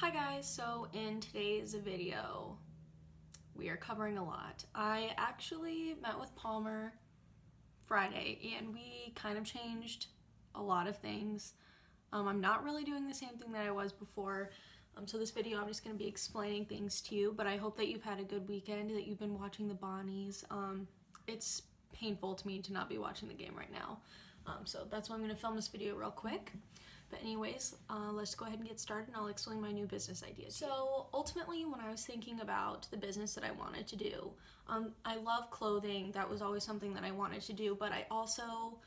Hi guys, so in today's video, we are covering a lot. I actually met with Palmer Friday and we kind of changed a lot of things. I'm not really doing the same thing that I was before. So this video I'm just going to be explaining things to you, but I hope that you've had a good weekend, that you've been watching the Bonnies. It's painful to me to not be watching the game right now. So that's why I'm going to film this video real quick. But anyways, let's go ahead and get started and I'll explain my new business idea. So ultimately, when I was thinking about the business that I wanted to do, I love clothing. That was always something that I wanted to do, but I also,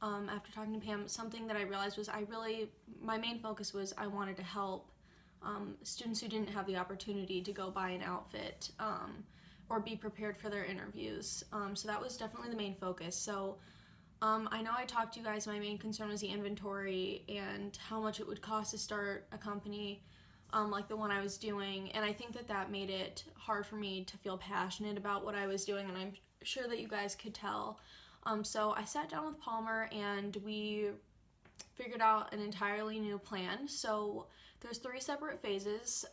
after talking to Pam, something that I realized was my main focus was I wanted to help students who didn't have the opportunity to go buy an outfit or be prepared for their interviews. So that was definitely the main focus. So I know I talked to you guys, my main concern was the inventory and how much it would cost to start a company like the one I was doing, and I think that made it hard for me to feel passionate about what I was doing, and I'm sure that you guys could tell. So I sat down with Palmer and we figured out an entirely new plan. So there's 3 separate phases.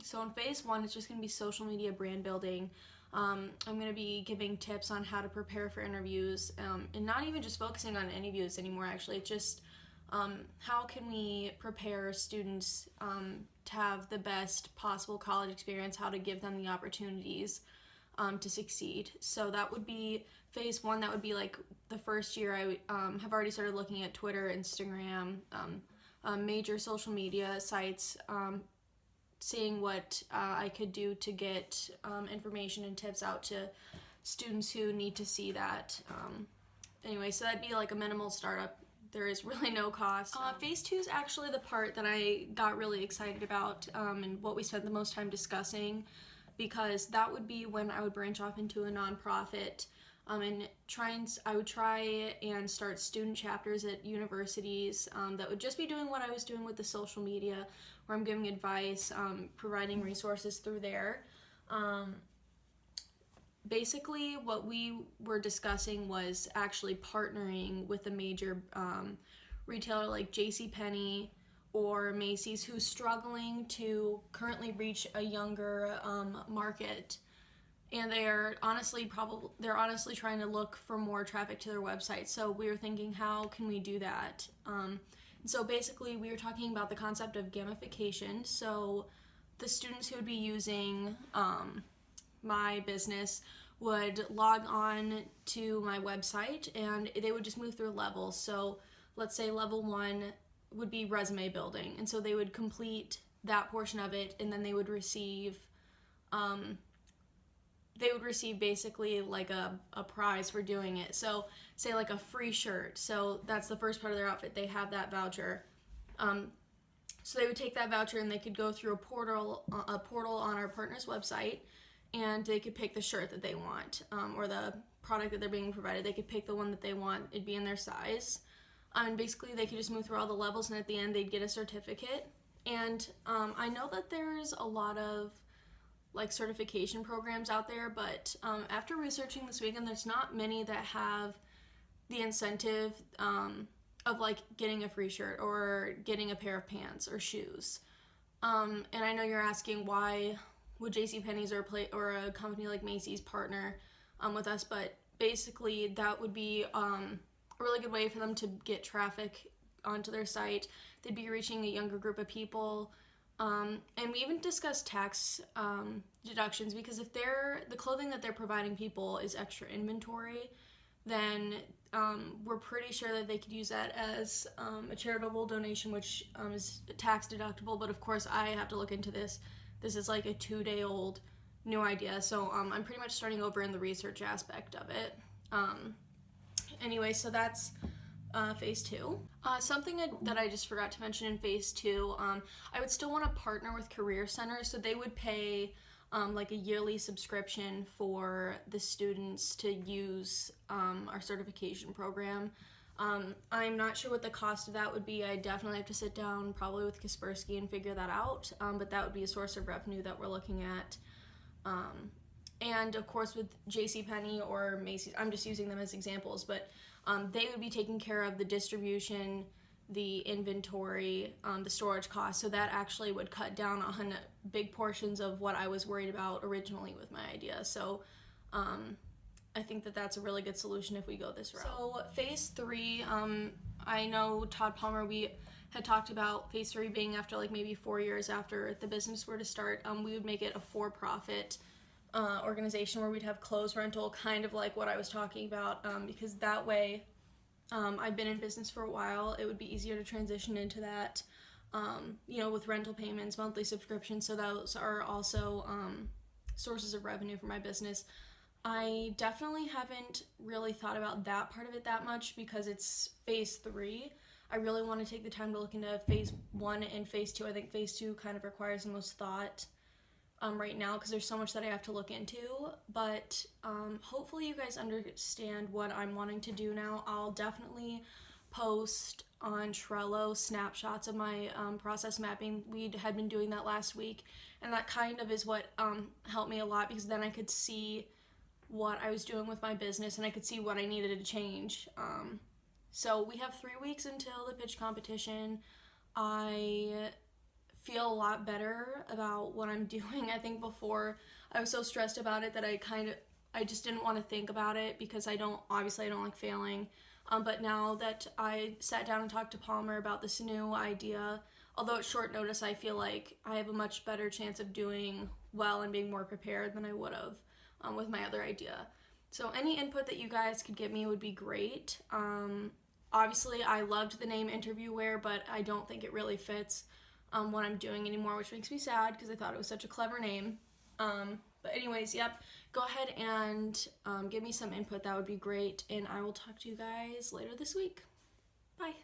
So in phase 1, it's just going to be social media brand building. I'm going to be giving tips on how to prepare for interviews, and not even just focusing on interviews anymore, actually. It's just how can we prepare students to have the best possible college experience, how to give them the opportunities to succeed. So that would be phase 1. That would be like the first year. I have already started looking at Twitter, Instagram, major social media sites, seeing what I could do to get information and tips out to students who need to see that. Anyway, so that'd be like a minimal startup. There is really no cost. Phase 2 is actually the part that I got really excited about and what we spent the most time discussing, because that would be when I would branch off into a nonprofit and I would try and start student chapters at universities that would just be doing what I was doing with the social media, where I'm giving advice, providing resources through there. Basically, what we were discussing was actually partnering with a major retailer like JCPenney or Macy's, who's struggling to currently reach a younger market, and they're honestly trying to look for more traffic to their website. So we were thinking, how can we do that? So basically, we were talking about the concept of gamification. So the students who would be using my business would log on to my website and they would just move through levels. So let's say level 1 would be resume building, and so they would complete that portion of it, and then they would receive basically like a prize for doing it. So say like a free shirt. So that's the first part of their outfit. They have that voucher. So they would take that voucher and they could go through a portal on our partner's website, and they could pick the shirt that they want, or the product that they're being provided. They could pick the one that they want. It'd be in their size. And basically they could just move through all the levels, and at the end they'd get a certificate. And I know that there's a lot of like certification programs out there, but after researching this weekend, there's not many that have the incentive of like getting a free shirt or getting a pair of pants or shoes. And I know you're asking, why would JCPenney's or a company like Macy's partner with us, but basically that would be a really good way for them to get traffic onto their site. They'd be reaching a younger group of people. And we even discussed tax deductions, because if the clothing that they're providing people is extra inventory, then we're pretty sure that they could use that as a charitable donation, which is tax deductible. But of course, I have to look into this. This is like a 2-day-old new idea, so I'm pretty much starting over in the research aspect of it. Anyway, so that's phase 2. Something that I just forgot to mention in phase 2, I would still want to partner with career centers, so they would pay like a yearly subscription for the students to use our certification program. I'm not sure what the cost of that would be. I definitely have to sit down probably with Kaspersky and figure that out, but that would be a source of revenue that we're looking at. And of course with JCPenney or Macy's, I'm just using them as examples, but they would be taking care of the distribution the inventory, the storage costs, so that actually would cut down on big portions of what I was worried about originally with my idea. So I think that that's a really good solution if we go this route. So phase 3, I know Todd Palmer, we had talked about phase 3 being after like maybe 4 years after the business were to start. We would make it a for-profit organization where we'd have clothes rental, kind of like what I was talking about, because that way I've been in business for a while. It would be easier to transition into that, with rental payments, monthly subscriptions. So those are also sources of revenue for my business. I definitely haven't really thought about that part of it that much because it's phase 3. I really want to take the time to look into phase 1 and phase 2. I think phase 2 kind of requires the most thought right now because there's so much that I have to look into. But hopefully you guys understand what I'm wanting to do now. I'll definitely post on Trello snapshots of my process mapping. We had been doing that last week, and that kind of is what helped me a lot because then I could see what I was doing with my business and I could see what I needed to change. So we have 3 weeks until the pitch competition. I feel a lot better about what I'm doing. I think before I was so stressed about it that I just didn't want to think about it because I don't like failing. But now that I sat down and talked to Palmer about this new idea, although it's short notice, I feel like I have a much better chance of doing well and being more prepared than I would have with my other idea. So any input that you guys could give me would be great. Obviously, I loved the name Interviewwear, but I don't think it really fits what I'm doing anymore, which makes me sad because I thought it was such a clever name. But anyways, yep, go ahead and give me some input. That would be great, and I will talk to you guys later this week. Bye.